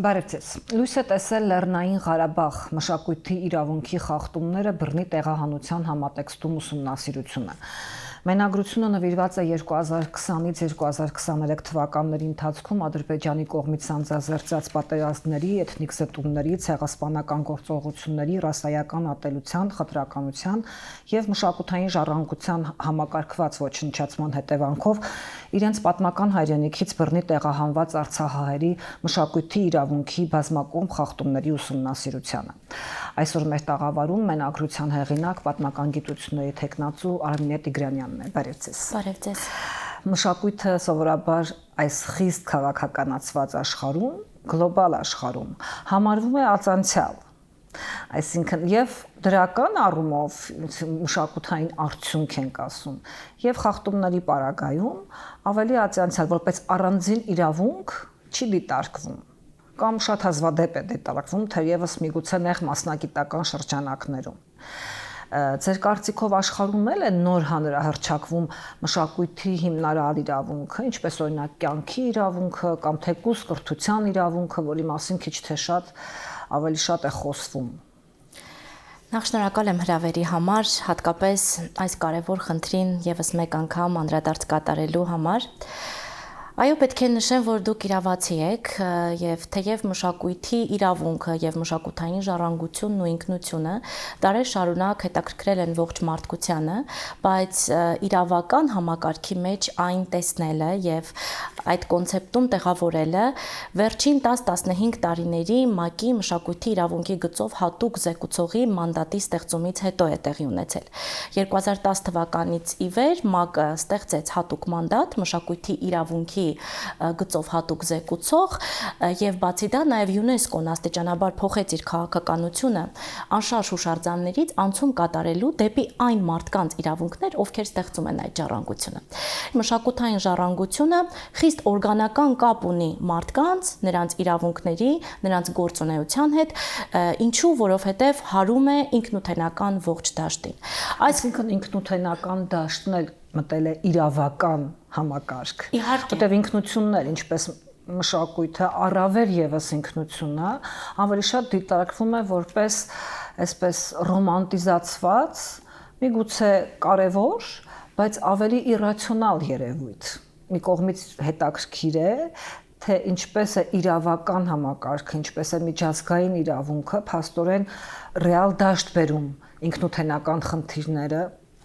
Բարև ձեզ։ Լույս է տեսել Լեռնային Ղարաբաղ մշակույթի իրավունքի խախտումները բռնի տեղահանության համատեքստում ուսումնասիրությունը։ Մենագրությունը նվիրված է 2020-ից 2023 թվականների ընթացքում Ադրբեջանի կողմից սանձազերծած պատերազմների, էթնիկ զտումների, ցեղասպանական գործողությունների, ռասայական ատելության, խտրականության եւ մշակութային ժառանգության համակարգված ոչնչացման հետևանքով իրենց պատմական հայրենիքից բռնի տեղահանված արցախահայերի մշակույթի իրավունքի բազմակողմ խախտումների ուսումնասիրությանը։ Այսօր մեր տաղավարում մենագրության հեղինակ պատմական գիտությունների թեկնածու Արմինե Տիգրանյանն է։ Բարև ձեզ։ Բարև ձեզ։ Մշակույթը սովորաբար այս խիստ քաղաքականացված աշխարհում, գլոբալ աշխարհում համարվում է ածանցյալ։ Այսինքն եւ դրական առումով մշակութային արդյունք ենք ասում եւ խախտումների պարագայում ավելի ածանցյալ, որպես առանձին իրավունք չի դիտարկվում կամ շատ հազվադեպ է դիտարկվում, թերևս միգուցե նեղ մասնագիտական շրջանակներում։ Ձեր կարծիքով աշխարհում էլ է նոր հանրահռչակվում մշակույթի հիմնարար իրավունքը, ինչպես օրինակ կյանքի իրավունքը կամ թեկուզ կրթության իրավունքը, որի մասին քիչ թե շատ ավելի շատ է խոսվում։ Նախ շնորհակալ եմ հրավերի համար, հատկապես այս կարևոր խնդրին եւս մեկ անգամ անդրադարձ կատարելու համար։ Այո, պետք է նշեմ, որ դուք իրավացի եք եւ թեև մշակույթի իրավունքը եւ մշակութային ժառանգությունն ու ինքնությունը դարեր շարունակ հետաքրքրել են ողջ մարդկությանը, բայց իրավական համակարգի մեջ այն տեսնելը եւ այդ կոնցեպտում տեղավորելը վերջին 10-15 տարիների ՄԱԿ-ի մշակույթի իրավունքի գծով հատուկ զեկուցողի մանդատի ստեղծումից հետո է տեղի ունեցել։ 2010 թվականից ի վեր ՄԱԿ-ը ստեղծեց հատուկ մանդատ մշակույթի իրավունքի գծով հատուկ զեկուցող եւ բացի դա նաեւ ՅՈՒՆԵՍԿՕ-ն աստիճանաբար փոխեց իր քաղաքականությունը անշարժ հուշարձաններից անցում կատարելու դեպի այն մարդկանց իրավունքներ, ովքեր ստեղծում են այդ ժառանգությունը։ Մշակութային ժառանգությունը խիստ օրգանական կապ ունի մարդկանց, նրանց իրավունքների, նրանց գործունեության հետ, ինչու, որովհետեւ հարում է ինքնութենական ողջ դաշտին։ Այսինքն ինքնութենական դաշտն էլ մտել է իրավական համակարգ։ Իհարկե, որտեղ ինքնությունն էլ, ինչպես մշակույթը, առավել եւս ինքնությունը, ավելի շատ դիտարկվում է որպես այսպես ռոմանտիզացված, միգուցե կարևոր, բայց ավելի իրացիոնալ երևույթ։ Մի կողմից հետաքրքիր է, թե ինչպես է իրավական համակարգը, ինչպես է միջազգային իրավունքը փաստորեն ռեալ դաշտ բերում ինքնութենական խնդիրները,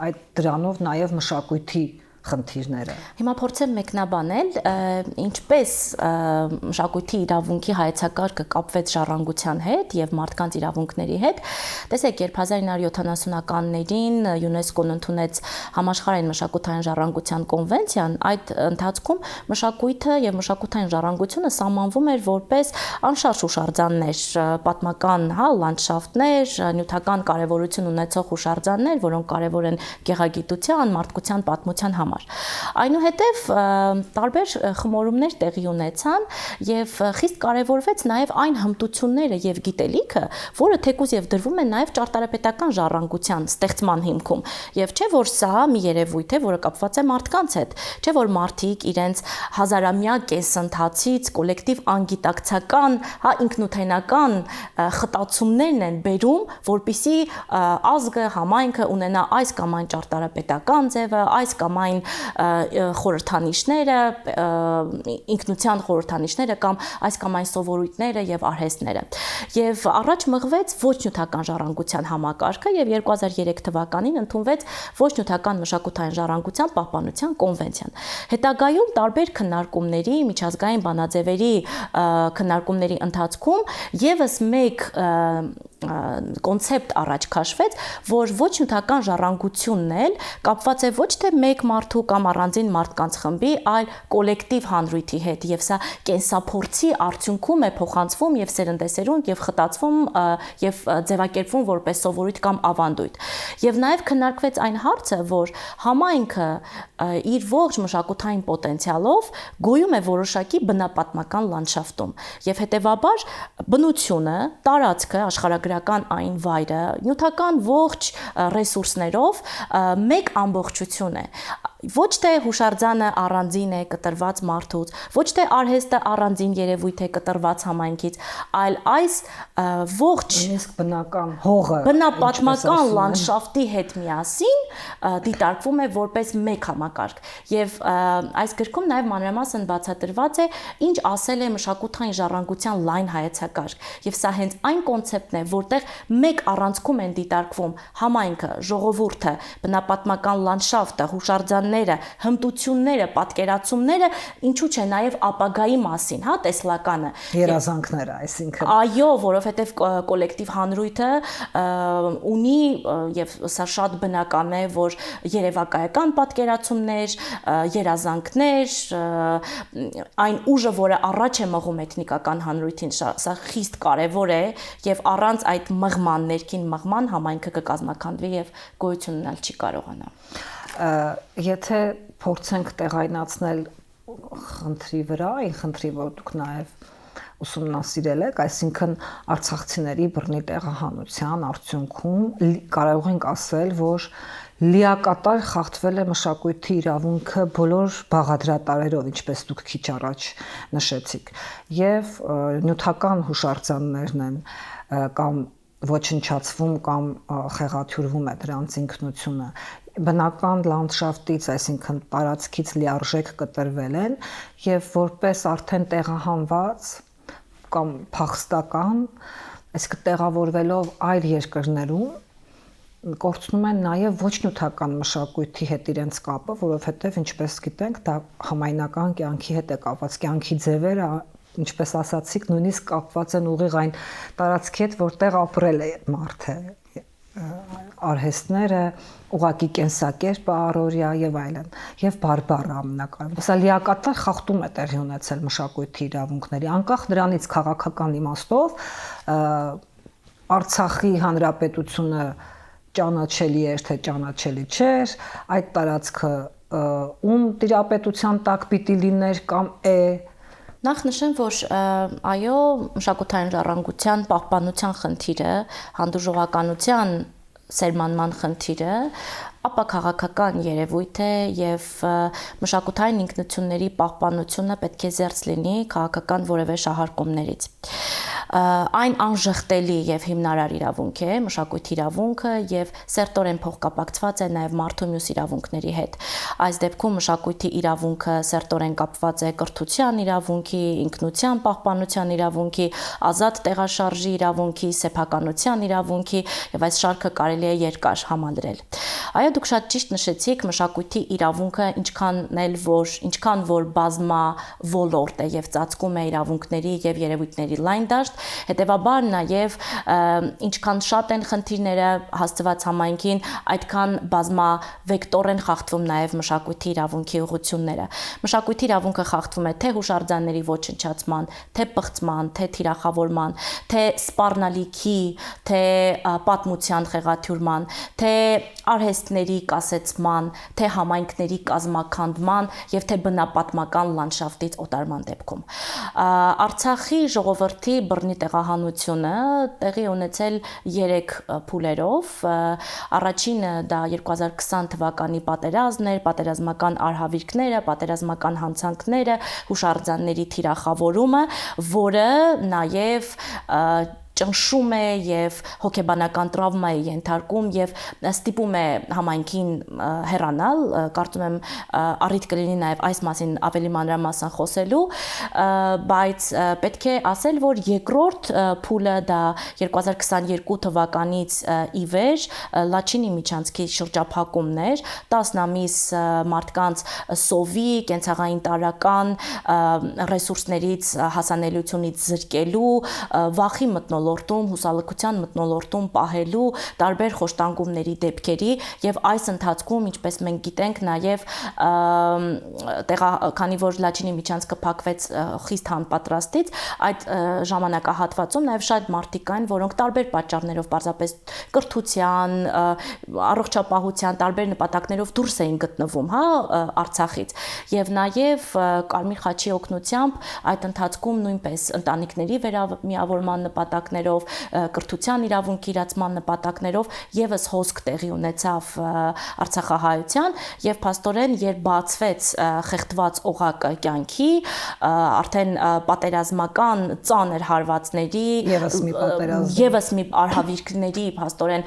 այդ դրանով նաև մշակույթի խնդիրները։ Հիմա փորձեմ մեկնաբանել, ինչպես մշակույթի իրավունքի հայեցակարգը կապվեց ժառանգության հետ եւ մարդկանց իրավունքների հետ։ Տեսեք, երբ 1970-ականներին ՅՈՒՆԵՍԿՕ-ն ընդունեց համաշխարհային մշակութային ժառանգության կոնվենցիան, այդ ընթացքում մշակույթը եւ մշակութային ժառանգությունը սահմանվում էր որպես անշարժ հուշարձաններ, պատմական, լանդշաֆտներ, նյութական կարեւորություն ունեցող հուշարձաններ, որոնք կարեւոր են գեղագիտության, մարդկության պատմության համար։ Այնուհետև տարբեր խմորումներ տեղի ունեցան եւ խիստ կարևորվեց նաեւ այն հմտությունները եւ գիտելիքը, որը թեկուզ եւ դրվում է նաեւ ճարտարապետական ժառանգության ստեղծման հիմքում։ Եվ չէ որ սա մի երևույթ է, որը կապված է մարդկանց հետ, չէ որ մարդիկ իրենց հազարամյա կենսընթացից կոլեկտիվ անգիտակցական, ինքնութենական խտացումներն են բերում, որպիսի ազգը, համայնքը ունենա այս կամ այն ճարտարապետական ձևը, այս կամ այն խորհրդանիշները, ինքնության խորհրդանիշները կամ այս կամ այն սովորույթները եւ արհեստները։ Եվ առաջ մղվեց ոչ նյութական ժառանգության համակարգը եւ 2003 թվականին ընդունվեց ոչ նյութական մշակութային ժառանգության պահպանության կոնվենցիան։ Հետագայում տարբեր քննարկումների, միջազգային բանաձևերի քննարկումների ընթացքում եւս մեկ կոնցեպտ առաջ քաշվեց, որ ոչ նյութական ժառանգությունն էլ կապված է ոչ թե մեկ մարդու կամ առանձին մարդկանց խմբի, այլ կոլեկտիվ հանրույթի հետ, եւ սա կենսափորձի արդյունքում է փոխանցվում եւ սերնդեսերունդ եւ խտացվում եւ ձևակերպվում որպես սովորույթ կամ ավանդույթ։ Եվ նաեւ քննարկվեց այն հարցը, որ համայնքը իր ողջ մշակութային պոտենցիալով գոյում է որոշակի բնապատմական լանդշաֆտում եւ հետեւաբար բնությունը, տարածքը, աշխարհագրական այն վայրը, նյութական ողջ ռեսուրսներով մեկ ամբողջություն է։ ոչ թե հուշարձանը առանձին է կտրված մարդուց, ոչ թե արհեստը առանձին երևույթ է կտրված համայնքից, այլ այս ողջ իսկ բնական հողը, բնապատմական լանդշաֆտի հետ միասին դիտարկվում է որպես մեկ համակարգ։ Եվ այս գրքում նաև մանրամասն բացատրված է, ինչ ասել է մշակութային ժառանգության լայն հայեցակարգ։ Եվ սա հենց այն կոնցեպտն է, որտեղ մեկ առանցքում են դիտարկվում համայնքը, ժողովուրդը, բնապատմական լանդշաֆտը, հուշարձանները, հմտությունները, պատկերացումները, ինչու՞ չէ նաև ապագայի մասին, հա, տեսլականը։ Երազանքները, այսինքն։ Այո, որովհետև կոլեկտիվ հանրույթը ունի եւ սա շատ բնական է, որ երևակայական պատկերացումներ, երազանքներ, այն ուժը, որը առաջ է մղում էթնիկական հանրույթին, սա խիստ կարևոր է եւ առանց այդ մղման, ներքին մղման համայնքը կկազմաքանդվի եւ գոյություն ունենալ չի կարողանա։ Եթե փորձենք տեղայնացնել խնդրի վրա, այն խնդրի, որ դուք նաեւ ուսումնասիրել եք, այսինքն արցախցիների բռնի տեղահանության արդյունքում կարող ենք ասել, որ լիակատար խախտվել է մշակույթի իրավունքը բոլոր բաղադրատարերով, ինչպես դուք քիչ առաջ նշեցիք, եւ նյութական հուշարձաններն են կամ ոչնչացվում կամ խեղաթյուրվում է դրանց ինքնությունը, բնական լանդշաֆտից, այսինքն տարածքից լիարժեք կտրվել են եւ որպես արդեն տեղահանված կամ փախստական, այսինքն տեղավորվելով այլ երկրներում կորցնում են նաև ոչ նյութական մշակույթի հետ իրենց կապը, որովհետև ինչպես գիտենք, դա համայնական կյանքի հետ է կապված, կյանքի ձևերը, ինչպես ասացիք, նույնիսկ կապված են ուղիղ այն տարածքի հետ, որտեղ ապրել է մարդը, արհեստները, ուղակի կենսակերպը առօրյա եւ այլն, եւ բարբառը ամենակարևորը։ Սա լիակատար խախտում է տեղի ունեցել մշակույթի իրավունքների, անկախ նրանից քաղաքական իմաստով Արցախի հանրապետությունը ճանաչելի էր, թե ճանաչելի չէր, այդ տարածքը ում տիրապետության տակ պիտի լիներ կամ է։ Նախ նշեմ, որ այո, մշակութային ժառանգության պահպանության խնդիրը, հանդուրժողականության սերմանման խնդիրը, ապա քաղաքական երևույթ է եւ մշակութային ինքնությունների պահպանությունը պետք է զերծ լինի քաղաքական որևէ շահարկումներից։ Այն անժխտելի եւ հիմնարար իրավունք է, մշակույթի իրավունքը եւ սերտորեն փոխկապակցված է նաեւ մարդու մյուս իրավունքների հետ։ Այս դեպքում մշակույթի իրավունքը սերտորեն կապված է կրթության իրավունքի, ինքնության պահպանության իրավունքի, ազատ տեղաշարժի իրավունքի, սեփականության իրավունքի եւ այս շարքը կարելի է երկար համադրել։ Այո, դուք շատ ճիշտ նշեցիք, մշակույթի իրավունքը ինչքան որ բազմա ոլորտ է եւ ծածկում է իրավունքների եւ երևույթների լայն դաշտ, հետեւաբար նաեւ ինչքան շատ են խնդիրները հասցված համայնքին, այդքան բազմա վեկտոր են խախտվում նաեւ մշակույթի իրավունքի ուղղությունները։ Մշակույթի իրավունքը խախտվում է թե հուշարձանների ոչնչացման, թե պղծման, թե թիրախավորման, թե սպառնալիքի, թե պատմության խեղաթյուրման, թե արհեստների կասեցման, թե համայնքների կազմաքանդման եւ թե բնապատմական լանդշաֆտից օտարման դեպքում։ Արցախի ժողովրդի բռնի տեղահանությունը տեղի ունեցել 3 փուլերով։ Առաջինը դա 2020 թվականի պատերազմն էր, պատերազմական արհավիրքները, պատերազմական հանցանքները, հուշարձանների թիրախավորումը, որը նաև ճնշում է եւ հոգեբանական տրավմա է ենթարկում եւ ստիպում է համայնքին հեռանալ, կարծում եմ առիթ կլինի նաեւ այս մասին ավելի մանրամասն խոսելու, բայց պետք է ասել, որ երկրորդ փուլը դա 2022 թվականից ի վեր Լաչինի միջանցքի շրջափակումն էր, 10 ամիս մարդկանց սովի, կենցաղային տարրական ռեսուրսներից հասանելիությունից զրկելու, վախի մտնոլորտում, հուսալքության մտնոլորտում պահելու տարբեր խոշտանգումների դեպքերի եւ այս ընթացքում, ինչպես մենք գիտենք, նաեւ քանի որ Լաչինի միջանցքը փակվեց խիստ հանպատրաստից, այդ ժամանակահատվածում նաեւ շատ մարդիկ կային, որոնք տարբեր պատճառներով, պարզապես կրթության, առողջապահության տարբեր նպատակներով դուրս էին գտնվում, հա, Արցախից եւ նաեւ Կարմիր խաչի օգնությամբ այդ ընթացքում նույնպես ընտանիքների վերամիավորման նպատակներով նպատակներով, կրթության իրավունքի իրացման նպատակներով եւս հոսք տեղի ունեցավ Արցախահայության եւ փաստորեն երբ բացվեց խեղդված օղակը կյանքի, արդեն պատերազմական ծանր հարվածների եւս մի արհավիրքների փաստորեն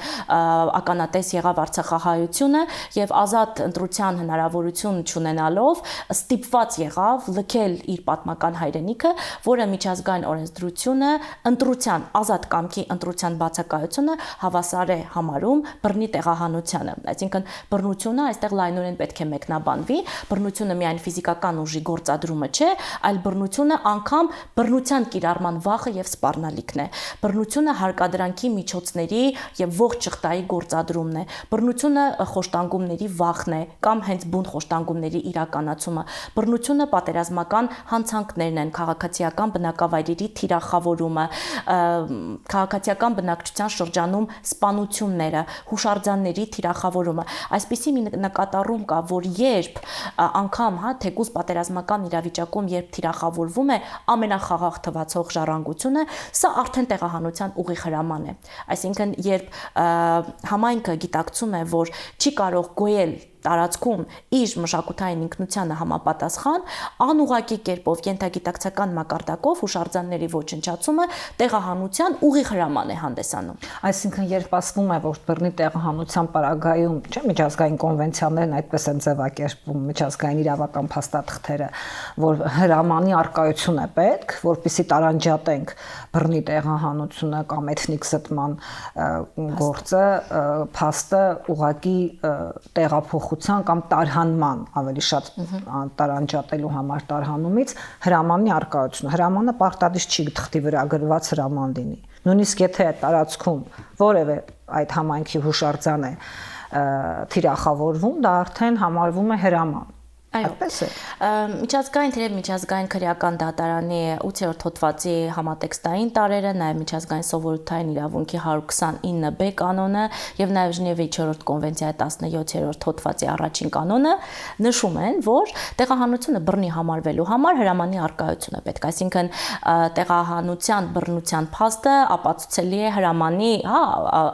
ականատես եղավ Արցախահայությունը եւ ազատ ընտրության հնարավորություն չունենալով ստիպված եղավ լքել իր պատմական հայրենիքը, որը միջազգային օրենսդրությունը ընտրության ազատ կամքի ընտրության բացակայությունը հավասար է համարում բռնի տեղահանությանը։ Այսինքն բռնությունը այստեղ լայնորեն պետք է մեկնաբանվի, բռնությունը միայն ֆիզիկական ուժի գործադրումը չէ, այլ բռնությունը անգամ բռնության կիրառման վախը եւ սպառնալիքն է։ Բռնությունը հարկադրանքի միջոցների եւ ողջ շղթայի գործադրումն է։ Բռնությունը խոշտանգումների վախն է կամ հենց բուն խոշտանգումների իրականացումը։ Բռնությունը պատերազմական հանցանքներն են, քաղաքացիական բնակավայրերի թիրախավորումը, քաղաքացիական բնակչության շրջանում սպանությունները, հուշարձանների թիրախավորումը։ Այսպիսի մի նկատառում կա, որ երբ անգամ, թեկուզ պատերազմական իրավիճակում երբ թիրախավորվում է ամենախաղաղ թվացող ժառանգությունը, սա արդեն տեղահանության ուղիղ հրաման է։ Այսինքն, երբ համայնքը գիտակցում է, որ չի կարող գոյել տարածքում իր մշակութային ինքնությանը համապատասխան, անուղղակի կերպով ենթագիտակցական մակարդակով հուշարձանների ոչնչացումը տեղահանության ուղիղ հրաման է հանդեսանում։ Այսինքն, երբ ասվում է, որ բռնի տեղահանության պարագայում, չէ, միջազգային կոնվենցիաներն այդպես են ձևակերպվում, միջազգային իրավական փաստաթղթերը, որ հրամանի առկայություն է պետք, որպեսզի տարանջատենք բռնի տեղահանությունը կամ էթնիկ զտման գործը, փաստը ուղղակի տեղափոխ կամ տարհանման, ավելի շատ տարանջատելու համար տարհանումից հրամանի առկայությունը։ Հրամանը պարտադիր չի թղթի վրա գրված հրաման լինի։ Նույնիսկ եթե այդ տարածքում որևէ այդ համայնքի հուշարձան է թիրախավորվում, դա արդեն համարվում է հրաման։ Այդպես է։ Միջազգային թերև միջազգային քրեական դատարանի 8-րդ հոդվածի համատեքստային տարերը, նաև միջազգային սովորութային իրավունքի 129B կանոնը եւ նաև Ժնևի 4-րդ կոնվենցիայի 17-րդ հոդվածի առաջին կանոնը նշում են, որ տեղահանությունը բռնի համարվելու համար հրամանի առկայություն է պետք, այսինքն տեղահանության բռնության փաստը ապացուցելի է հրամանի,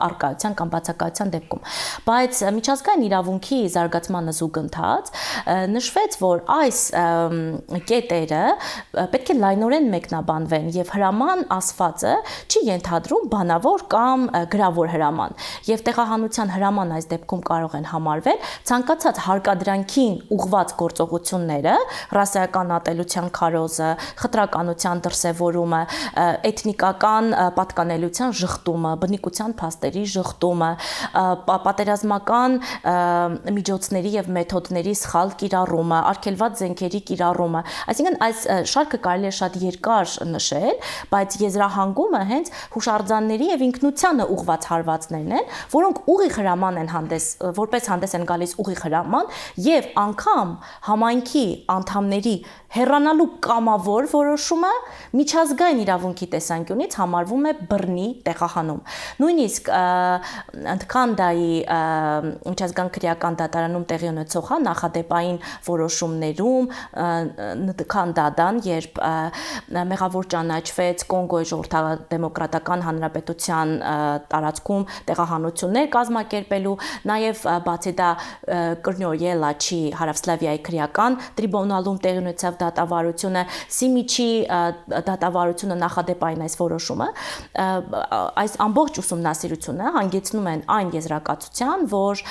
առկայության կամ բացակայության դեպքում։ Բայց միջազգային իրավունքի զարգացմանը զուգընթաց նշվեց, որ այս կետերը պետք է լայնորեն մեկնաբանվեն եւ հրաման ասվածը չի ենթադրում բանավոր կամ գրավոր հրաման եւ տեղահանության հրաման այս դեպքում կարող են համարվել ցանկացած հարկադրանքին ուղղված գործողությունները, ռասայական ատելության քարոզը, խտրականության դրսևորումը, էթնիկական պատկանելիության ժխտումը, բնիկության փաստերի ժխտումը, պատերազմական միջոցների եւ մեթոդների սխալ կիրառումը, արգելված զենքերի կիրառումը, այսինքն այս շարքը կարելի է շատ երկար նշել, բայց եզրահանգումը հենց հուշարձանների եւ ինքնությանը ուղղված հարվածներն են, որոնք ուղիղ հրաման են որպես հանդես են գալիս ուղիղ հրաման եւ անգամ համայնքի անդամների հեռանալու կամավոր որոշումը միջազգային իրավունքի տեսանկյունից համարվում է բռնի տեղահանում։ Նույնիսկ Քանդայի միջազգային քրեական դատարանում տեղի ունեցող նախադեպային որոշումներում Քանդադան, երբ մեղավոր ճանաչվեց Կոնգոյի ժողովրդադեմոկրատական հանրապետության տարածքում տեղահանություններ կազմակերպելու, նաև բացի դա Կրնյոյելաչի Հարավսլավիայի քրեական տրիբունալում տեղի ունեցավ դատավարությունը, Սիմիչի դատավարությունը նախադեպային այս որոշումը, այս ամբողջ ուսումնասիրությունը հանգեցնում են այն եզրակացության, որ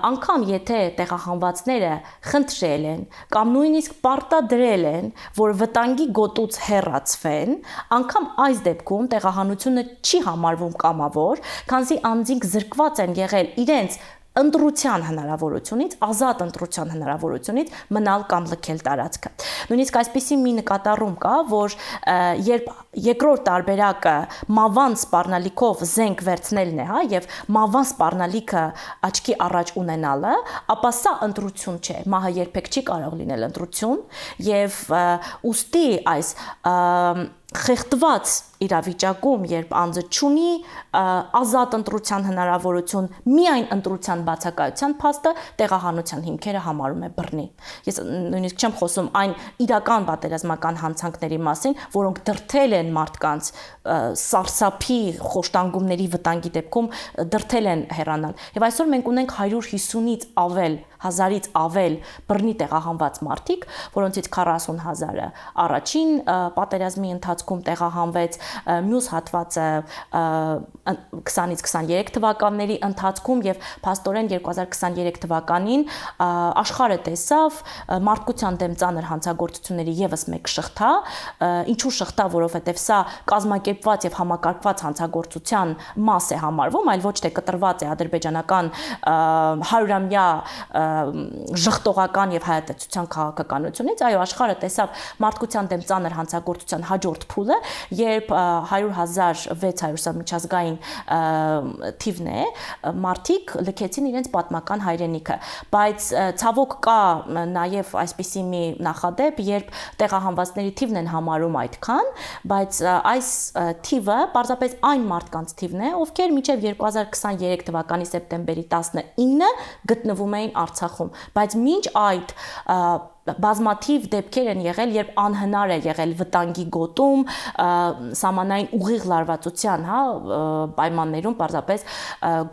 անգամ եթե տեղահանվածները խնդրել են կամ նույնիսկ պարտադրել են, որ վտանգի գոտուց հեռացվեն, անգամ այս դեպքում տեղահանությունը չի համարվում կամավոր, քանզի անձինք զրկված են եղել իրենց ընտրության հնարավորությունից, ազատ ընտրության հնարավորությունից մնալ կամ լքել տարածքը։ Նույնիսկ այսպիսի մի նկատառում կա, որ երբ երկրորդ տարբերակը մավան սպառնալիքով զենք վերցնելն է, եւ մավան սպառնալիքը աչքի առաջ ունենալը, ապա սա ընտրություն չէ, մահը երբեք չի կարող լինել ընտրություն, եւ ուստի այս խեղդված իրավիճակում, երբ անձը չունի ազատ ընտրության հնարավորություն, միայն ընտրության բացակայության փաստը տեղահանության հիմքերը համարում է բռնի։ Ես նույնիսկ չեմ խոսում այն իրական պատերազմական հանցանքների մասին, որոնք դրդել են մարդկանց սարսափի խոշտանգումների վտանգի դեպքում դրդել են հեռանալ։ Եվ այսօր մենք ունենք 150-ից ավել, 1000-ից ավել բռնի տեղահանված մարդիկ, որոնցից 40,000-ը առաջին պատերազմի ընթացքում տեղահանվեց, մյուս հատվածը 20-ից 23 թվականների ընթացքում եւ փաստորեն 2023 թվականին աշխարհը տեսավ մարդկության դեմ ծանր հանցագործությունների եւս մեկ շղթա, ինչու շղթա, որովհետեւ սա կազմակերպված եւ համակարգված հանցագործության մաս է համարվում, այլ ոչ թե կտրված է ադրբեջանական 100-ամյա ժխտողական եւ հայատեցության քաղաքականությունից, այո, աշխարհը տեսավ մարդկության դեմ ծանր հանցագործության հաջորդ փուլը, երբ 100,600 միջազգային թիվն է, մարդիկ լքեցին իրենց պատմական հայրենիքը, բայց ցավոք կա նաև այսպիսի մի նախադեպ, երբ տեղահանվածների թիվն են համարում այդքան, բայց այս թիվը պարզապես այն մարդկանց թիվն է, ովքեր մինչև 2023 թվականի սեպտեմբերի 19-ը գտնվում էին Արցախում, բայց մինչ այդ բազմաթիվ դեպքեր են եղել, երբ անհնար է եղել վտանգի գոտում, սահմանային ուղիղ լարվածության, պայմաններում պարզապես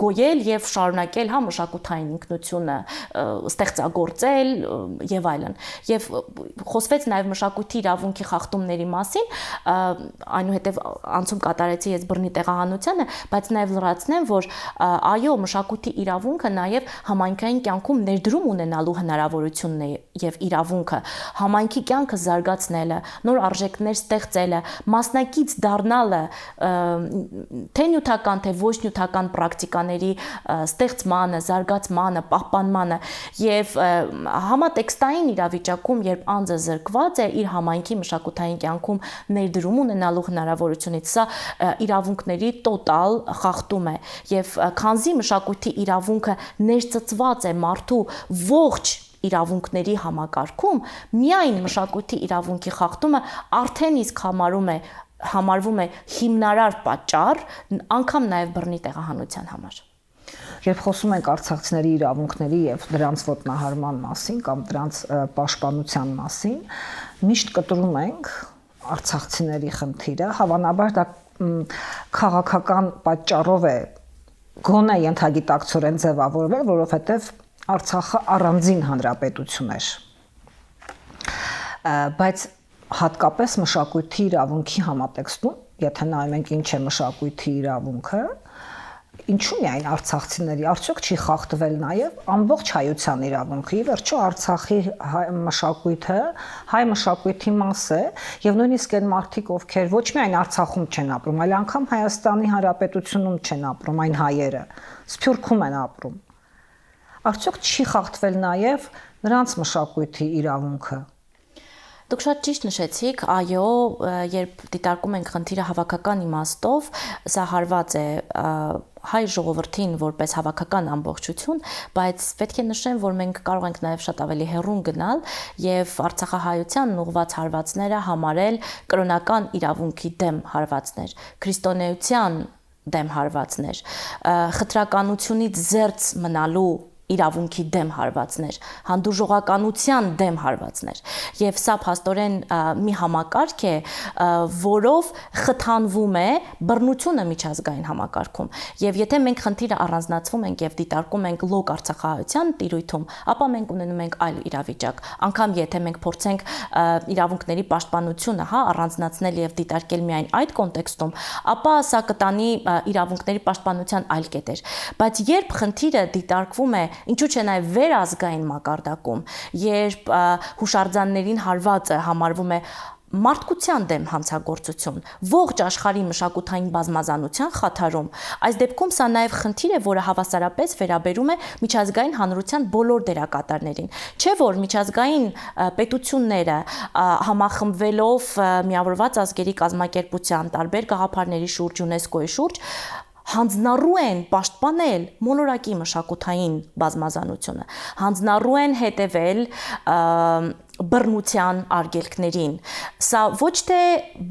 գոյել եւ շարունակել մշակութային ինքնությունը ստեղծագործել եւ այլն։ Եվ խոսվեց նաեւ մշակույթի իրավունքի խախտումների մասին, այնուհետեւ անցում կատարեցի ես բռնի տեղահանությանը, բայց նաեւ լրացնեմ, որ այո, մշակույթի իրավունքը նաեւ համայնքային կյանքում ներդրում ունենալու հնարավորությունն է եւ իրավունքը, համայնքի կյանքը զարգացնելը, նոր արժեքներ ստեղծելը, մասնակից դառնալը թե նյութական, թե ոչ նյութական պրակտիկաների ստեղծմանը, զարգացմանը, պահպանմանը եւ համատեքստային իրավիճակում, երբ անձը զրկված է իր համայնքի մշակութային կյանքում ներդրում ունենալու հնարավորությունից, սա իրավունքների տոտալ խախտում է եւ քանզի մշակույթի իրավունքը ներծծված է մարդու ողջ իրավունքների համակարգում, միայն մշակույթի իրավունքի խախտումը արդեն իսկ համարվում է հիմնարար պատճառ, անգամ նաև բռնի տեղահանության համար։ Երբ խոսում ենք արցախցիների իրավունքների եւ դրանց ոտնահարման մասին կամ դրանց պաշտպանության մասին, միշտ կտրում ենք արցախցիների խնդիրը, հավանաբար դա քաղաքական պատճառով է գոնե ենթագիտակցորեն ձևավորվել, որովհետեւ Արցախը առանձին հանրապետություն էր, բայց հատկապես մշակույթի իրավունքի համատեքստում, եթե նայում ենք ինչ է մշակույթի իրավունքը, ինչու միայն արցախցիների, արդյոք չի խախտվել նաև ամբողջ հայության իրավունքը, ի վերջո Արցախի մշակույթը հայ մշակույթի մաս է, եւ նույնիսկ այն մարդիկ, ովքեր ոչ միայն Արցախում չեն ապրում, այլ անգամ Հայաստանի Հանրապետությունում չեն ապրում, այն հայերը, Սփյուռքում են ապրում, արդյոք չի խախտվել նաև նրանց մշակույթի իրավունքը։ Դուք շատ ճիշտ նշեցիք, այո, երբ դիտարկում ենք խնդիրը հավաքական իմաստով, սա հարված է հայ ժողովրդին որպես հավաքական ամբողջություն, բայց պետք է նշեմ, որ մենք կարող ենք նաև շատ ավելի հեռուն գնալ եւ արցախահայությանն ուղղված հարվածները համարել կրոնական իրավունքի դեմ հարվածներ, քրիստոնեության դեմ հարվածներ, խտրականությունից զերծ մնալու իրավունքի դեմ հարվածներ, հանդուրժողականության դեմ հարվածներ։ Եվ սա փաստորեն մի համակարգ է, որով խթանվում է բռնությունը միջազգային համակարգում։ Եվ եթե մենք խնդիրը առանձնացվում ենք եւ դիտարկում ենք լոկ արցախահայության տիրույթում, ապա մենք ունենում ենք այլ իրավիճակ։ Անկամ եթե մենք փորձենք իրավունքների պաշտպանությունը, առանձնացնել եւ դիտարկել միայն այդ կոնտեքստում, ապա սա կտանի իրավունքների պաշտպանության այլ կետեր։ Բայց երբ խնդիրը դիտարկվում է ինչու՞ չէ նաև վերազգային մակարդակում, երբ հուշարձաններին հարվածը համարվում է մարդկության դեմ հանցագործություն, ողջ աշխարհի մշակութային բազմազանության խաթարում, այս դեպքում սա նաև խնդիր է, որը հավասարապես վերաբերում է միջազգային հանրության բոլոր դերակատարներին։ Չէ՞ որ միջազգային պետությունները համախմբվելով Միավորված ազգերի կազմակերպության տարբեր գաղափարների շուրջ, ՅՈՒՆԵՍԿՕ-ի շուրջ հանձնառու են պաշտպանել մոլորակի մշակութային բազմազանությունը, հանձնառու են հետևել բռնության արգելքներին։ Սա ոչ թե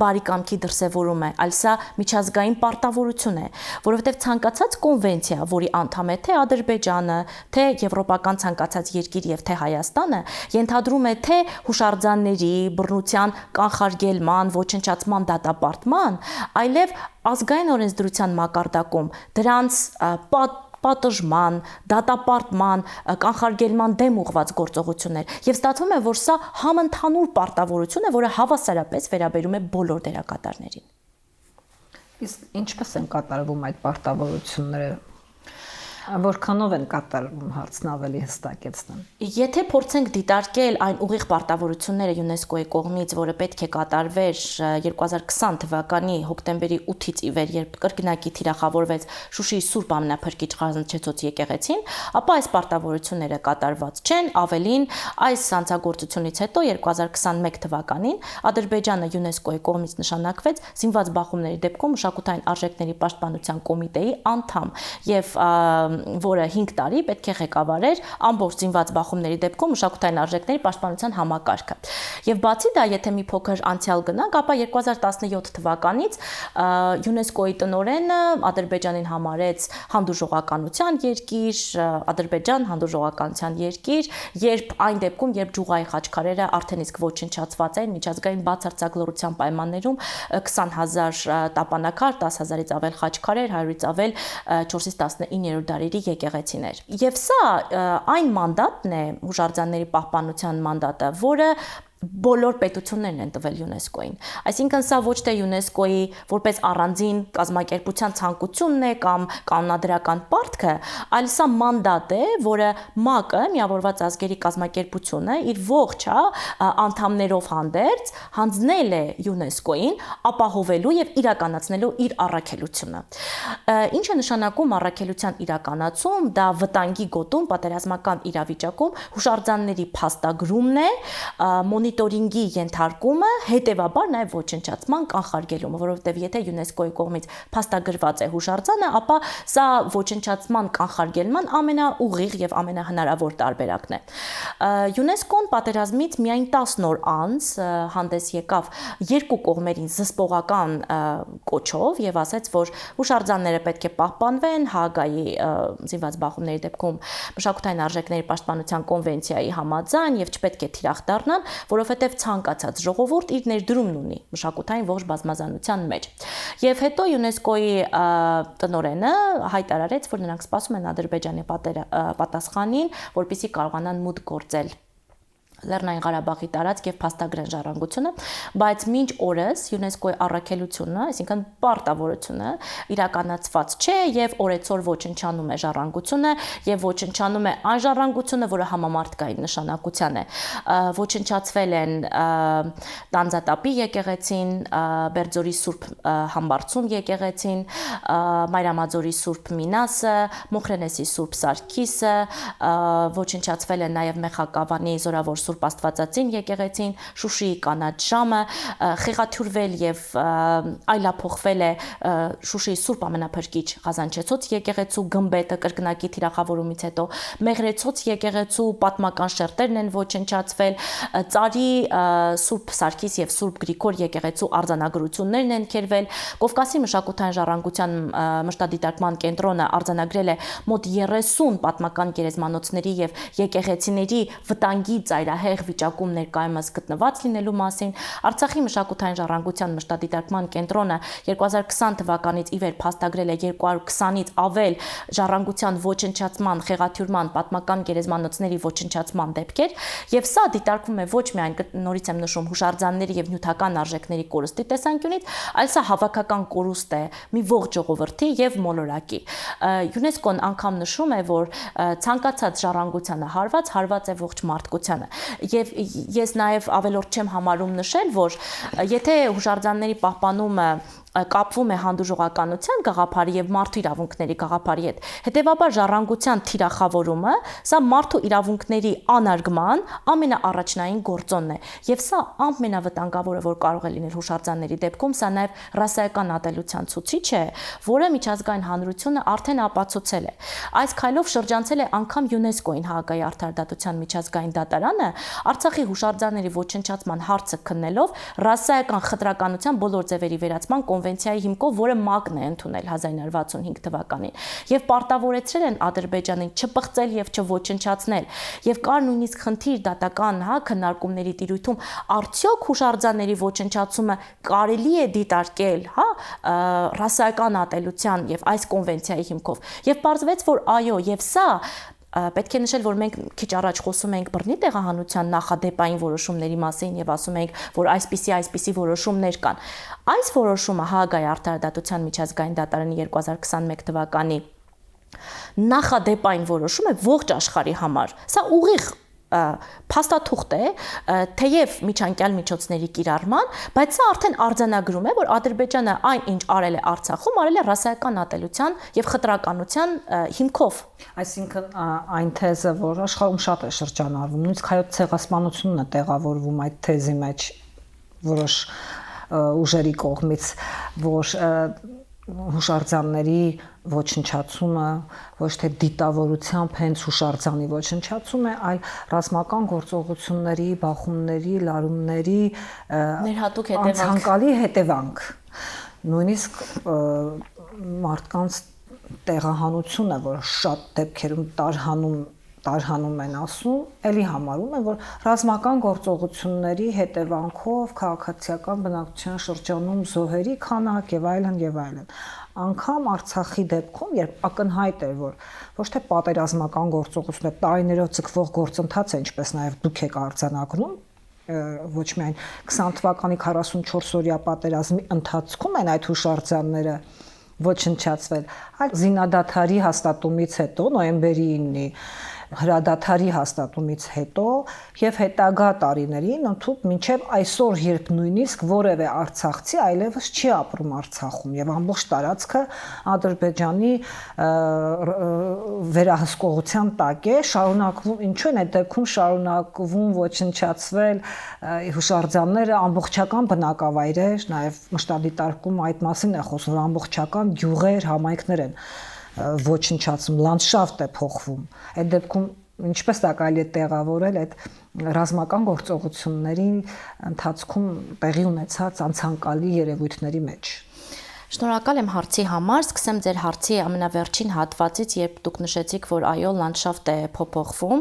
բարիկամքի դրսևորում է, այլ սա միջազգային պարտավորություն է, որովհետև ցանկացած կոնվենցիա, որի անդամ է թե Ադրբեջանը, թե եվրոպական ցանկացած երկիր եւ թե Հայաստանը, ենթադրում է թե հուշարձանների բռնության կանխարգելման, ոչնչացման դատապարտման, այլև ազգային օրենսդրության մակարդակում դրանց պատժման, դատապարտման, կանխարգելման դեմ ուղղված գործողություններ եւ ստացվում է, որ սա համընդհանուր պարտավորություն է, որը հավասարապես վերաբերում է բոլոր դերակատարներին։ Իսկ ինչպես են կատարվում այդ պարտավորությունները։ Որքանով են կատարվում հարցն ավելի հստակեցնեմ։ Եթե փորձենք դիտարկել այն ուղիղ պարտավորությունները ՅՈՒՆԵՍԿՕ-ի կողմից, որը պետք է կատարվեր 2020 թվականի հոկտեմբերի 8-ից ի վեր, երբ կրկնակի թիրախավորվեց Շուշիի Սուրբ Ամենափրկիչ Ղազանչեցոց եկեղեցին, ապա այս պարտավորությունները կատարված չեն, ավելին այս հանցագործությունից հետո 2021 թվականին Ադրբեջանը ՅՈՒՆԵՍԿՕ-ի կողմից նշանակվեց զինված բախումների դեպքում մշակութային արժեքների պաշտպանության կոմիտեի անդամ եւ որը 5 տարի պետք է ղեկավարեր ամբողջ զինված բախումների դեպքում մշակութային արժեքների պաշտպանության համակարգը։ Եվ բացի դա, եթե մի փոքր անցյալ գնանք, ապա 2017 թվականից ՅՈՒՆԵՍԿՕ-ի տնօրենը Ադրբեջանին համարեց հանդուրժողականության երկիր, Ադրբեջան հանդուրժողականության երկիր, երբ այն դեպքում, երբ Ջուղայի խաչքարերը արդեն իսկ ոչնչացված են միջազգային բացարձակ լռության պայմաններում 20,000 տապանակար, 10,000-ից ավել խաչքարեր, 100-ից ավել 4-ից 19-րդ դարերի եկեղեցիներ։ Եվ սա այն մանդատն է, հուշարձանների պահպանության մանդատը, որը բոլոր պետություններն են տվել ՅՈՒՆԵՍԿՕ-ին։ Այսինքն սա ոչ թե ՅՈՒՆԵՍԿՕ-ի որպես առանձին կազմակերպության ցանկությունն է կամ կանոնադրական պարտքը, այլ սա մանդատ է, որը ՄԱԿ-ը, Միավորված ազգերի կազմակերպությունը, իր ողջ անդամներով հանդերձ հանձնել է ՅՈՒՆԵՍԿՕ-ին ապահովելու եւ իրականացնելու իր առաքելությունը։ Ինչ է նշանակում առաքելության իրականացում, դա վտանգի գոտում, պատերազմական իրավիճակում հուշարձանների փաստագրումն է, մոնիտորինգի ենթարկումը, հետևաբար նաև ոչնչացման կանխարգելումը, որովհետև եթե ՅՈՒՆԵՍԿՕ-ի կողմից փաստագրված է հուշարձանը, ապա սա ոչնչացման կանխարգելման ամենաուղիղ եւ ամենահնարավոր տարբերակն է։ ՅՈՒՆԵՍԿՕ-ն պատերազմից միայն 10 օր անց հանդես եկավ երկու կողմերին զսպողական կոչով եւ ասաց, որ հուշարձանները պետք է պահպանվեն Հաագայի զինված բախումների դեպքում մշակութային արժեքների պաշտպանության կոնվենցիայի համաձայն եւ չպետք է թիրախ դառնան, որովհետև ցանկացած ժողովուրդ իր ներդրումն ունի մշակութային ողջ բազմազանության մեջ։ Եվ հետո ՅՈՒՆԵՍԿՕ-ի տնօրենը հայտարարեց, որ նրանք սպասում են Ադրբեջանի պատասխանին, որպեսզի կարողանան մուտք գործել Լեռնային Ղարաբաղի տարածք եւ փաստագրեն ժառանգությունը, բայց մինչ օրս ՅՈՒՆԵՍԿՕ-ի առաքելությունը, այսինքն պարտավորությունը իրականացված չէ եւ օրեցօր ոչնչանում է ժառանգությունը եւ ոչնչանում է այն ժառանգությունը, որը համամարտկային նշանակության է։ Ոչնչացվել են Տանձատապի եկեղեցին, Բերձորի Սուրբ Համբարձում եկեղեցին, Մայրամաձորի Սուրբ Մինասը, Մոխրենեսի Սուրբ Սարգիսը, ոչնչացվել են նաեւ Մեխակավանի Զորավոր Սուրբ Աստվածածին եկեղեցին, Շուշիի կանաչ ժամը, խեղաթյուրվել եւ այլափոխվել է Շուշիի Սուրբ Ամենափրկիչ Ղազանչեցոց եկեղեցու գմբեթը կրկնակի թիրախավորումից հետո, Մեղրեցոց եկեղեցու պատմական շերտերն են ոչնչացվել, Ծարի Սուրբ Սարգիս եւ Սուրբ Գրիգոր եկեղեցու արձանագրություններն են քերվել, Կովկասի մշակութային ժառանգության մշտադիտարկման կենտրոնը արձանագրել է մոտ 30 պատմական գերեզմանոցների եւ եկեղեցիների վտանգի ծայրահեղ վիճակում ներկայումս գտնված լինելու մասին, Արցախի մշակութային ժառանգության մշտադիտարկման կենտրոնը 2020 թվականից ի վեր փաստագրել է 220-ից ավել ժառանգության ոչնչացման, խեղաթյուրման, պատմական գերեզմանոցների ոչնչացման դեպքեր, եւ սա դիտարկվում է ոչ միայն նորից եմ նշում հուշարձանների եւ նյութական արժեքների կորստի տեսանկյունից, այլ սա հավաքական կորուստ է մի ողջ ժողովրդի եւ մոլորակի։ ՅՈՒՆԵՍԿՕ-ն անգամ նշում է, որ ցանկացած ժառանգությանը հարված է ողջ մարդկությանը։ Եվ ես նաև ավելորդ չեմ համարում նշել, որ եթե հուշարձանների պահպանումը կապվում է հանդուրժողականության գաղափարի եւ մարդու իրավունքների գաղափարի հետ։ Հետևաբար ժառանգության թիրախավորումը սա մարդու իրավունքների անարգման ամենաառաջնային գործոնն է։ Եվ սա ամենավտանգավորը, որ կարող է լինել հուշարձանների դեպքում, սա նաեւ ռասայական ատելության ցուցիչ է, որը միջազգային հանրությունը արդեն ապացուցել է։ Այս քայլով շրջանցել է անգամ ՅՈՒՆԵՍԿՕ-ին Հաագայի արդարադատության միջազգային դատարանը, Արցախի հուշարձանների ոչնչացման հարցը քննելով ռասայական խտրականության բոլոր ձևերի վերացման կոնվենցիայի հիմքով, որը ՄԱԿ-ն է ընդունել 1965 թվականին, եւ պարտավորեցրել են Ադրբեջանին չպղծել եւ չոչնչացնել։ Եվ կար նույնիսկ խնդիր դատական, քննարկումների տիրույթում, արդյոք հուշարձանների ոչնչացումը կարելի է դիտարկել, ռասայական ատելության եւ այս կոնվենցիայի հիմքով։ Եվ պարզվեց, որ այո, եւ սա պետք է նշել, որ մենք քիչ առաջ խոսում ենք բռնի տեղահանության նախադեպային որոշումների մասին եւ ասում ենք, որ այսպիսի որոշումներ կան։ Այս որոշումը Հաագայի արդարադատության միջազգային դատարանի 2021 թվականի նախադեպային որոշում է ողջ աշխարհի համար։ Սա ուղիղ փաստաթուղթ է, թեև միջանկյալ միջոցների կիրառման, բայց սա արդեն արձանագրում է, որ Ադրբեջանը այն, ինչ արել է Արցախում, արել է ռասայական ատելության եւ խտրականության հիմքով։ Այսինքն այն թեզը, որ աշխարհում շատ է շրջանառվում, նույնիսկ հայոց ցեղասպանությունն է տեղավորվում այդ թեզի մեջ որոշ ուժերի կողմից, որ հուշարձանների ոչնչացումը ոչ թե դիտավորությամբ հենց հուշարձանի ոչնչացում է, այլ ռազմական գործողությունների, բախումների, լարումների անցանկալի հետևանք։ Նույնիսկ մարդկանց տեղահանությունը, որ շատ դեպքերում տարհանում են ասում, ելի համարում են, որ ռազմական գործողությունների հետևանքով քաղաքացիական բնակչության շրջանում զոհերի քանակ եւ այլն եւ այլն։ Անկամ Արցախի դեպքում, երբ ակնհայտ էր, որ ոչ թե պատերազմական գործողություններ, տարիներով ցկվող գործընթաց է, ինչպես նաեւ դուք եք արձանագրում, ոչ միայն 20 թվականի 44 օրյա պատերազմի ընթացքում են այդ հուշարձանները ոչնչացվել, այլ զինադադարի հաստատումից հետո նոյեմբերի 9-ի հրադադարի հաստատումից հետո եւ հետագա տարիներին ընդհանուր մինչեւ այսօր, երբ նույնիսկ որևէ արցախցի այլևս չի ապրում Արցախում եւ ամբողջ տարածքը Ադրբեջանի վերահսկողության տակ է, շարունակվում, ինչու են այդ դեպքում շարունակվում ոչնչացվել հուշարձանները, ամբողջական բնակավայրեր, նաեւ մշտադիտարկում այդ մասին է խոսում, որ ամբողջական գյուղեր, համայնքներ են ոչնչացում, լանդշաֆտ է փոխվում։ Այդ դեպքում ինչպես դա կարելի է տեղավորել այդ ռազմական գործողությունների ընթացքում տեղի ունեցած անցանկալի երևույթների մեջ։ Շնորհակալ եմ հարցի համար, սկսեմ ձեր հարցի ամենավերջին հատվածից, երբ դուք նշեցիք, որ այո, լանդշաֆտ է փոփոխվում։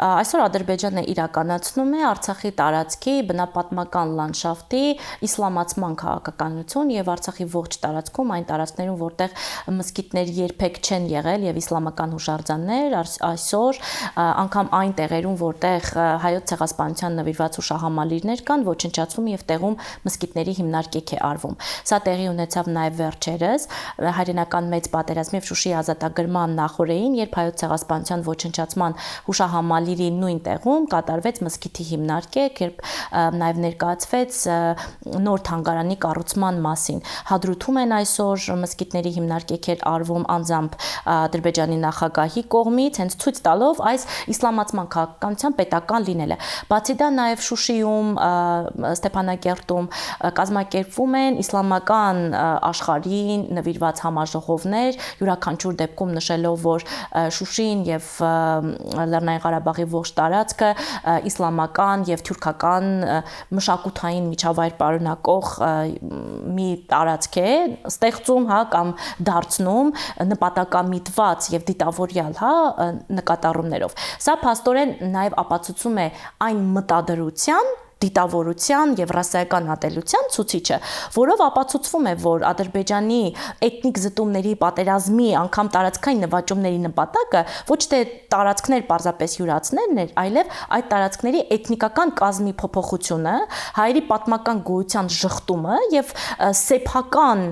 Այսօր Ադրբեջանը իրականացնում է Արցախի տարածքի բնապատմական լանդշաֆտի իսլամացման քաղաքականություն եւ Արցախի ողջ տարածքում, այն տարածքներում, որտեղ մզկիթներ երբեք չեն եղել եւ իսլամական հուշարձաններ, այսօր անգամ այն տեղերում, որտեղ հայոց ցեղասպանության նվիրված հուշահամալիրներ կան, ոչնչացվում եւ տեղում մզկիթների հիմնարկեք է արվում։ Սա տեղի ունեցավ նաեւ վերջերս հայրենական մեծ պատերազմի եւ Շուշիի ազատագրման նախօրեին, երբ հայոց ցեղասպանության ոչնչացման հուշահամալիրի նույն տեղում կատարվեց մզկիթի հիմնարկեք, երբ նաեւ ներկայացվեց նոր թանգարանի կառուցման մասին։ Հադրութում են այսօր մզկիթների հիմնարկեքեր արվում անձամբ Ադրբեջանի նախագահի կողմից, հենց ցույց տալով այս իսլամացման քաղաքականության պետական լինելը։ Բացի դա նաեւ Շուշիում, Ստեփանակերտում կազմակերպվում են իսլամական աշխարհին նվիրված համաժողովներ, յուրաքանչյուր դեպքում նշելով, որ Շուշին եւ Լեռնային Ղարաբաղի ողջ տարածքը իսլամական եւ թուրքական մշակութային միջավայր պարունակող մի տարածք է, ստեղծում, կամ դարձնում նպատակամիտված եւ դիտավորյալ, նկատառումներով։ Սա փաստորեն նաեւ ապացուցում է այն մտադրության, դիտավորության եւ ռասայական ատելության ցուցիչը, որով ապացուցվում է, որ Ադրբեջանի էթնիկ զտումների պատերազմի անգամ տարածքային նվաճումների նպատակը ոչ թե տարածքներ պարզապես յուրացնելն էր, այլև այդ տարածքների էթնիկական կազմի փոփոխությունը, հայերի պատմական գոյության ժխտումը եւ սեփական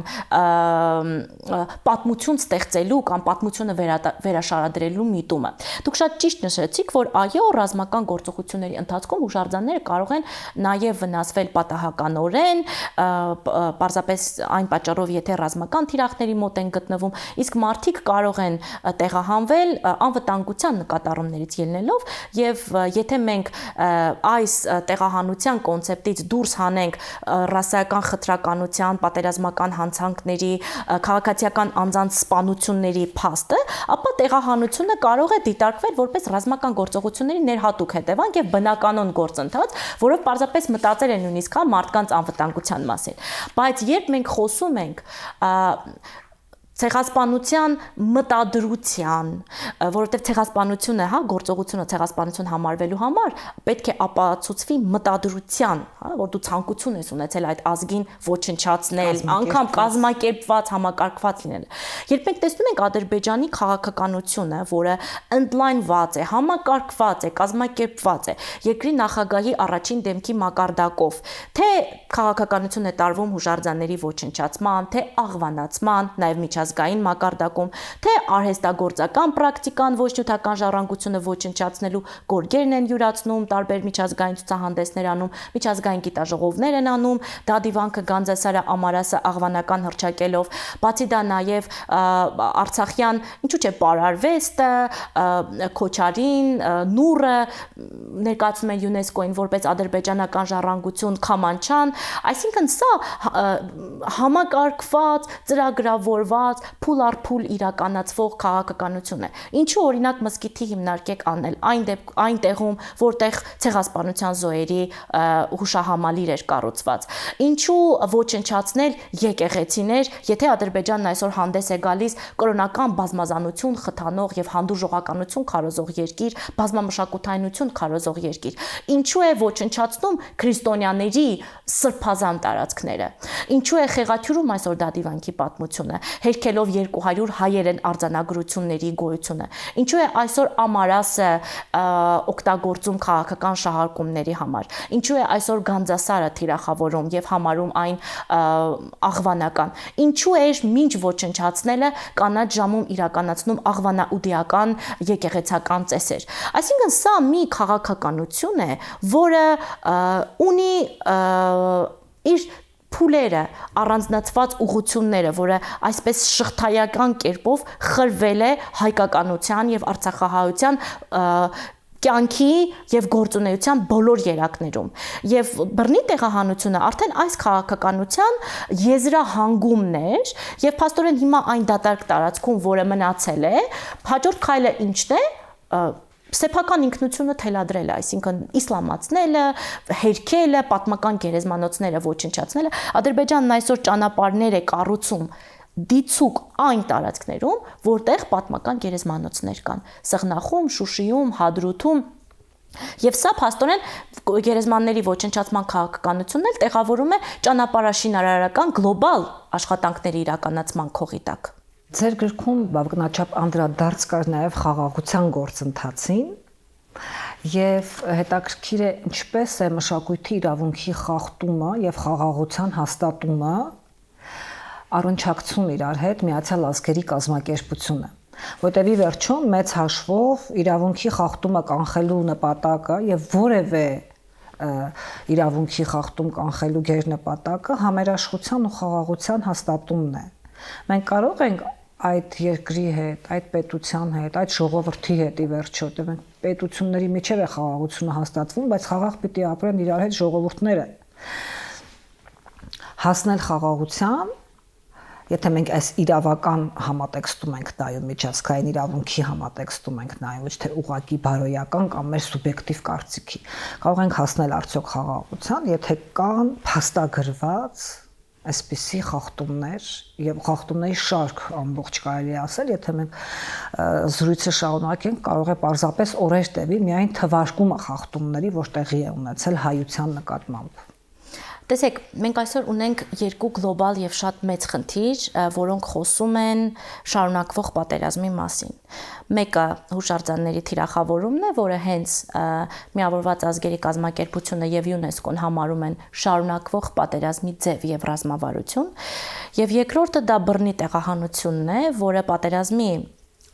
պատմություն ստեղծելու կամ պատմությունը վերաշարադրելու միտումը։ Դուք շատ ճիշտ նշեցիք, որ այո, ռազմական գործողությունների ընթացքում հուշարձանները կարող են նաև վնասվել պատահականորեն, պարզապես այն պատճառով, եթե ռազմական թիրախների մոտ են գտնվում, իսկ մարդիկ կարող են տեղահանվել անվտանգության նկատառումներից ելնելով, եւ եթե մենք այս տեղահանության կոնցեպտից դուրս հանենք ռասայական խտրականության, պատերազմական հանցանքների, քաղաքացիական անձանց սպանությունների փաստը, ապա տեղահանությունը կարող է դիտարկվել որպես ռազմական գործողությունների ներհատուկ հետևանք եւ բնականon գործընթաց, որով պարզապես մտածել են նույնիսկ մարդկանց անվտանգության մասին։ Բայց երբ մենք խոսում ենք ցեղասպանության մտադրության, որովհետև ցեղասպանությունը, գործողությունը ցեղասպանություն համարվելու համար պետք է ապացուցվի մտադրության, որ դու ցանկություն ես ունեցել այդ ազգին ոչնչացնել, անգամ կազմակերպված, համակարգված լինել։ Երբ մենք տեսնում ենք Ադրբեջանի քաղաքականությունը, որը ընդլայնված է, համակարգված է, կազմակերպված է, երկրի նախագահի առաջին դեմքի մակարդակով, թե քաղաքականություն է տարվում հուշարձանների ոչնչացման, թե աղվանացման, նաև միջազգային մակարդակում, թե արհեստագործական պրակտիկան ոչ նյութական ժառանգությունը ոչնչացնելու գորգերն են յուրացնում, տարբեր միջազգային ցուցահանդեսներ անում, միջազգային գիտաժողովներ են անում, Դադիվանքը, Գանձասարը, Ամարասը աղվանական հռչակելով, բացի դա նաև Արցախյան, ինչու՞ չէ, պարարվեստը, Քոչարին, Նուրը ներկայացնում են ՅՈՒՆԵՍԿՕ-ին որպես ադրբեջանական ժառանգություն, Քամանչան, այսինքն սա համակարգված, ծրագրավորված, փուլ առ փուլ իրականացվող քաղաքականություն է։ Ինչու օրինակ մզկիթի հիմնարկեք անել այն տեղում, որտեղ ցեղասպանության զոհերի հուշահամալիր էր կառուցված։ Ինչու ոչնչացնել եկեղեցիներ, եթե Ադրբեջանն այսօր հանդես է գալիս կրոնական բազմազանություն խթանող եւ հանդուրժողականություն քարոզող երկիր, բազմամշակութայնություն քարոզող երկիր։ Ինչու է ոչնչացնում քրիստոնյաների սրբազան տարածքները։ Ինչու է խեղաթյուրում այսօր Դադիվանքի պատմությունը, հերքելով 200 հայերեն արձանագրությունների գոյությունը։ Ինչու է այսօր Ամարասը օգտագործում քաղաքական շահարկումների համար։ Ինչու է այսօր Գանձասարը թիրախավորում եւ համարում այն աղվանական։ Ինչու է մինչ ոչնչացնելը կանաչ ժամում իրականացնում աղվանաուդիական եկեղեցական ծեսեր։ Այսինքն սա մի քաղաքականություն է, որը ունի իր փուլերը, առանձնացված ուղղությունները, որը այսպես շղթայական կերպով խրվել է հայկականության եւ արցախահայության կյանքի եւ գործունեության բոլոր երակներում։ Եվ բռնի տեղահանությունը արդեն այս քաղաքականության եզրահանգումն էր, եւ փաստորեն հիմա այն դատարկ տարածքում, որը մնացել է, հաջորդ քայլը ինչն է, սեփական ինքնությունը թելադրելը, այսինքն իսլամացնելը, հերքելը, պատմական գերեզմանոցները ոչնչացնելը։ Ադրբեջանն այսօր ճանապարհներ է կառուցում դիցուկ այն տարածքներում, որտեղ պատմական գերեզմանոցներ կան՝ Սղնախում, Շուշիում, Հադրութում։ Եվ սա փաստորեն գերեզմանների ոչնչացման քաղաքականությունն էլ տեղավորում է ճանապարհաշինարարական գլոբալ աշխատանքների իրականացման քողի տակ։ Ձեր գրքում բավականաչափ անդրադարձ կար նաև խաղաղության գործընթացին եւ հետաքրքիր է ինչպես է մշակույթի իրավունքի խախտումը եւ խաղաղության հաստատումը առնչակցում իրար հետ Միացյալ Ազգերի կազմակերպությունը, որտեղ ի վերջո մեծ հաշվով իրավունքի խախտումը կանխելու նպատակը եւ որևէ իրավունքի խախտում կանխելու գերնպատակը համերաշխության ու խաղաղության հաստատումն է։ Մենք կարող ենք այդ երկրի հետ, այդ պետության հետ, այդ ժողովրդի հետ ի վերջո, դե մենք պետությունների միջև է խաղաղությունը հաստատվում, բայց խաղաղ պիտի ապրեն իրար հետ ժողովուրդները։ Հասնել խաղաղության, եթե մենք այս իրավական համատեքստում ենք նայում, միջազգային իրավունքի համատեքստում ենք նայում, ոչ թե ուղղակի բարոյական կամ մեր սուբյեկտիվ կարծիքի, կարող ենք հասնել արդյոք խաղաղության, եթե կան փաստագրված այսպիսի խախտումներ եւ խախտումների շարք ամբողջ կարելի ասել, եթե մենք զրույցը շարունակենք, կարող է պարզապես օրեր տևի միայն թվարկումը խախտումների, որ տեղի է ունեցել հայության նկատմամբ։ Տեսեք, մենք այսօր ունենք երկու գլոբալ եւ շատ մեծ խնդիր, որոնք խոսում են շարունակվող պատերազմի մասին։ Մեկը հուշարձանների թիրախավորումն է, որը հենց Միավորված ազգերի կազմակերպությունը եւ ՅՈՒՆԵՍԿՕ-ն համարում են շարունակվող պատերազմի ձև եւ ռազմավարություն, եւ երկրորդը դա բռնի տեղահանությունն է, որը պատերազմի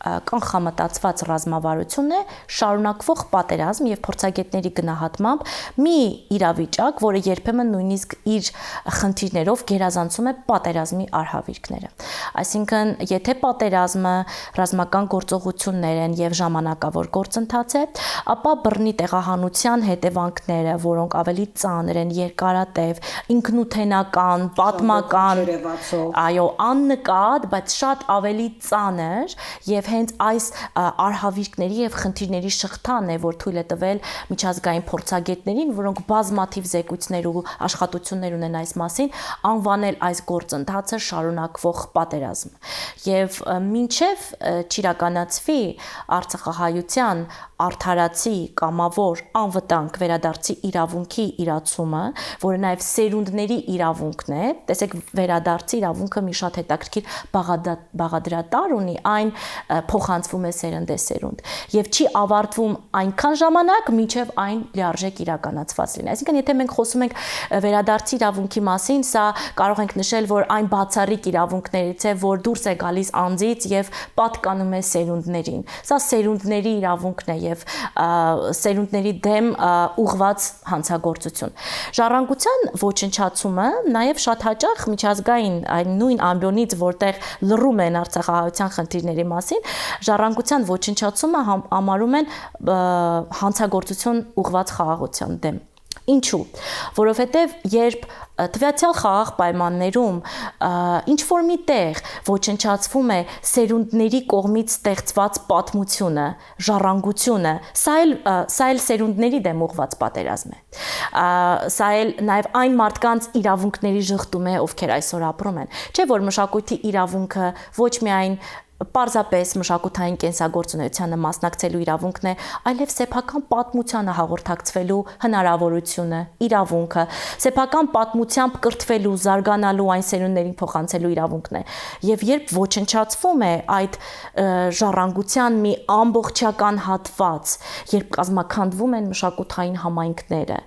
կանխամտածված ռազմավարություն է շարունակվող պատերազմ եւ փորձագետների գնահատմամբ մի իրավիճակ, որը երբեմն նույնիսկ իր խնդիրներով գերազանցում է պատերազմի արհավիրքները։ Այսինքն, եթե պատերազմը ռազմական գործողություններ են եւ ժամանակավոր գործընթաց է, ապա բռնի տեղահանության հետևանքները, որոնք ավելի ծանր են, երկարատև, ինքնութենական, պատմական, այո, աննկատ, բայց շատ ավելի ծանր եւ հենց այս արհավիրքների եւ խնդիրների շղթան է, որ թույլ է տվել միջազգային փորձագետներին, որոնք բազմաթիվ զեկույցներ ու աշխատություններ ունեն այս մասին, անվանել այս գործընթացը շարունակվող պատերազմ։ Եվ մինչև չիրականացվի Արցախահայության արդարացի, կամավոր, անվտանգ վերադարձի իրավունքի իրացումը, որը նաև սերունդների իրավունքն է, տեսեք վերադարձի իրավունքը մի շատ հետաքրքիր բաղադրատար ունի, այն փոխանցվում է սերնդեսերունդ եւ չի ավարտվում այնքան ժամանակ, մինչեւ այն լիարժեք իրականացված լինի։ Այսինքն, եթե մենք խոսում ենք վերադարձի իրավունքի մասին, սա կարող ենք նշել, որ այն բացառիկ իրավունքներից է, որ դուրս է գալիս անձից եւ պատկանում է սերունդներին։ Սա սերունդների իրավունքն է եւ սերունդների դեմ ուղղված հանցագործություն։ Ժառանգության ոչնչացումը նաեւ շատ հաճախ միջազգային այն նույն ամբիոնից, որտեղ լռում են արցախահայության խնդիրների մասին, ժառանգության ոչնչացումը համարում են հանցագործություն ուղղված խաղաղության դեմ։ Ինչու՞։ Որովհետև երբ տվյալ խաղաղ պայմաններում ինչ որ մի տեղ ոչնչացվում է սերունդների կողմից ստեղծված պատմությունը, ժառանգությունը, սա էլ սերունդների դեմ ուղղված պատերազմ է։ Սա էլ նաև այն մարդկանց իրավունքների ժխտում է, ովքեր այսօր ապրում են։ Չէ՞ որ մշակույթի իրավունքը ոչ միայն պարզապես մշակութային կենսագործունեությանը մասնակցելու իրավունքն է, այլև սեփական պատմությանը հաղորդակցվելու հնարավորությունը, իրավունքը, սեփական պատմությամբ կրթվելու, զարգանալու, այն սերունդներին փոխանցելու իրավունքն է։ Եվ երբ ոչնչացվում է այդ ժառանգության մի ամբողջական հատված, երբ կազմաքանդվում են մշակութային համայնքները,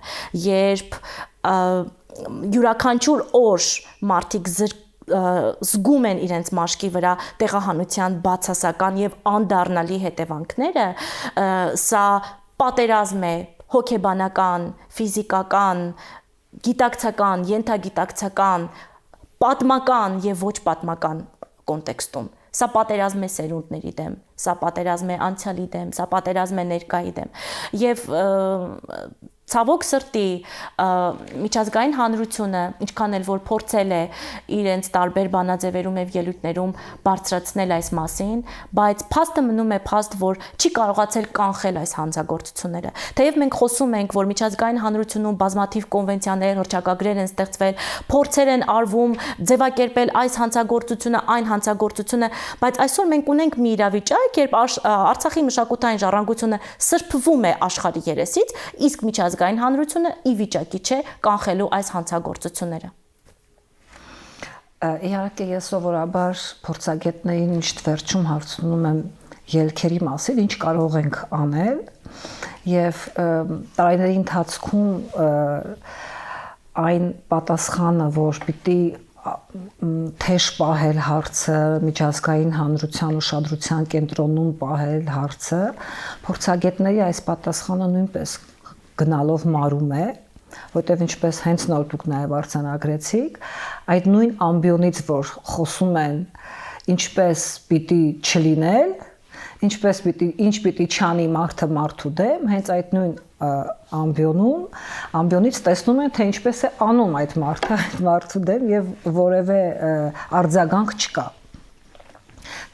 երբ յուրաքանչյուր օր մարդիկ զգում են իրենց մաշկի վրա տեղահանության բացասական եւ անդառնալի հետևանքները, սա պատերազմ է հոգեբանական, ֆիզիկական, գիտակցական, ենթագիտակցական, պատմական եւ ոչ պատմական կոնտեքստում։ Սա պատերազմ է սերունդների դեմ, սա պատերազմ է անցյալի դեմ, սա պատերազմ է ներկայի դեմ։ Եվ ցավոք սրտի միջազգային հանրությունը, ինչքան էլ որ փորձել է իրենց տարբեր բանաձևերում եւ ելույթներում բարձրացնել այս մասին, բայց փաստը մնում է փաստ, որ չի կարողացել կանխել այս հանցագործությունները։ Թեև մենք խոսում ենք, որ միջազգային հանրությունում բազմաթիվ կոնվենցիաներ, հռչակագրեր են ստեղծվել, փորձեր են արվում ձևակերպել այս հանցագործությունը, այն հանցագործությունը, բայց այսօր մենք ունենք մի իրավիճակ, երբ Արցախի մշակութային ժառանգությունը սրբվում է աշխարհի երեսից, իսկ միջազգային հանրությունը ի վիճակի չէ կանխելու այս հանցագործությունները։ Իհարկե ես սովորաբար փորձագետներին միշտ վերջում հարցնում եմ ելքերի մասին, ինչ կարող ենք անել, եւ տարիների ընթացքում այն պատասխանը, որ պիտի թեժ պահել հարցը, միջազգային հանրության ուշադրության կենտրոնում պահել հարցը, փորձագետների այս պատասխանը նույնպես գնալով մարում է, որտեղ ինչպես հենց նոր դուք նաև արձանագրեցիք, այդ նույն ամբիոնից, որ խոսում են ինչպես պիտի չլինել, ինչ պիտի չանի մարդը մարդու դեմ, հենց այդ նույն ամբիոնից տեսնում են, թե ինչպես է անում այդ մարդը մարդու դեմ եւ որևէ արձագանք չկա։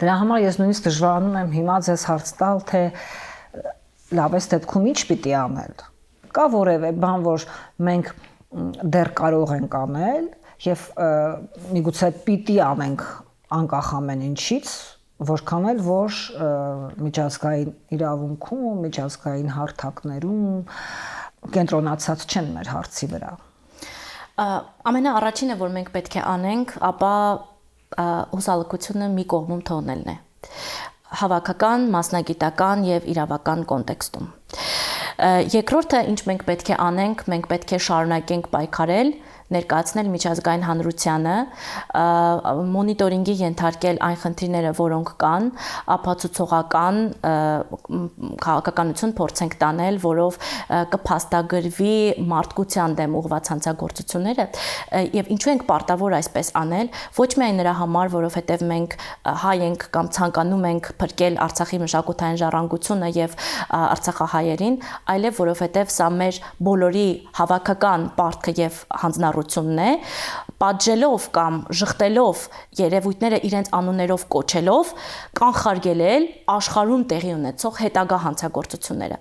Դրա համար ես նույնիսկ դժվարանում եմ հիմա ձեզ հարց տալ, թե լավ էս դեպքում ինչ պիտի անել։ Կա որևէ բան, որ մենք դեռ կարող ենք անել եւ միգուցե պիտի անենք անկախ ամեն ինչից, որքան էլ որ միջազգային իրավունքում, միջազգային հարթակներում կենտրոնացած չեն մեր հարցի վրա։ Ամենաառաջինը, որ մենք պետք է անենք, ապա հուսալքությունը մի կողմում թողնելն է։ Հավաքական, մասնագիտական եւ իրավական կոնտեքստում։ Երկրորդը, ինչ մենք պետք է անենք, մենք պետք է շարունակենք պայքարել ներկայացնել միջազգային հանրությանը, մոնիտորինգի ենթարկել այն խնդիրները, որոնք կան, ապացուցողական քաղաքականություն փորձենք տանել, որով կփաստագրվի մարդկության դեմ ուղղված հանցագործությունները, եւ ինչու ենք պարտավոր այսպես անել, ոչ միայն նրա համար, որովհետեւ մենք հայ ենք կամ ցանկանում ենք փրկել Արցախի մշակութային ժառանգությունը եւ արցախահայերին, այլև որովհետեւ սա մեր բոլորի հավաքական պարտքը եւ հանձնառությունն է, պատժելով կամ ժխտելով երևույթները իրենց անուններով կոչելով կանխարգելել աշխարհում տեղի ունեցող հետագա հանցագործությունները,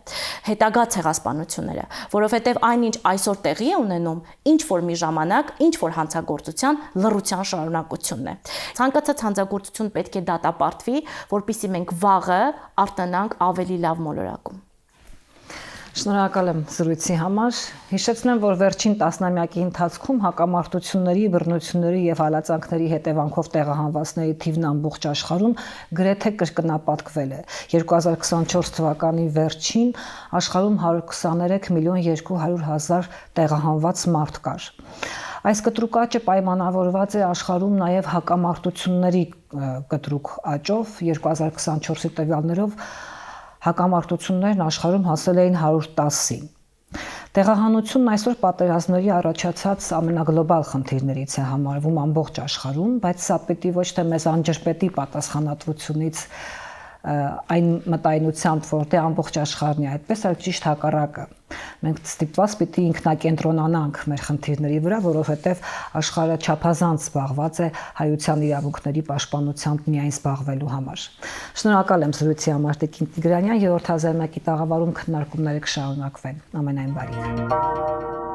հետագա ցեղասպանությունները, որովհետև այնինչ այսօր տեղի է ունենում, ինչ որ մի ժամանակ, ինչ որ հանցագործության լռության շարունակությունն է։ Ցանկացած հանցագործություն պետք է դատապարտվի, որպեսզի մենք վաղը արթնանանք ավելի լավ մոլորակում։ Շնորհակալ եմ զրույցի համար։ Հիշեցնեմ, որ վերջին տասնամյակի ընթացքում հակամարտությունների, բռնությունների եւ հալածանքների հետևանքով տեղահանվածների թիվն ամբողջ աշխարհում գրեթե կրկնապատկվել է։ 2024 թվականի վերջին աշխարհում 123 միլիոն 200 հազար տեղահանված մարդ կար։ Այս կտրուկ աճը պայմանավորված է աշխարհում նաեւ հակամարտությունների կտրուկ աճով 2024-ի տվյալներով հակամարտություններն աշխարհում հասել էին 110-ի։ Տեղահանությունն այսօր պատերազմների առաջացած ամենագլոբալ խնդիրներից է համարվում ամբողջ աշխարհում, բայց սա պետք է ոչ թե մեզ անջրպետի պատասխանատվությունից այն մտայնությամբ, որ դե ամբողջ աշխարհն է այդպես, այլ ճիշտ հակառակը։ Մենք ստիպված պիտի ինքնակենտրոնանանք մեր խնդիրների վրա, որովհետև աշխարհը չափազանց զբաղված է հայության իրավունքների պաշտպանությամբ միայն զբաղվելու համար։ Շնորհակալ եմ զրույցի համար Տիկին Տիգրանյան, 7-րդ ազերմակի տաղավարում քննարկումները կշարունակվեն։ Ամենայն բարիք։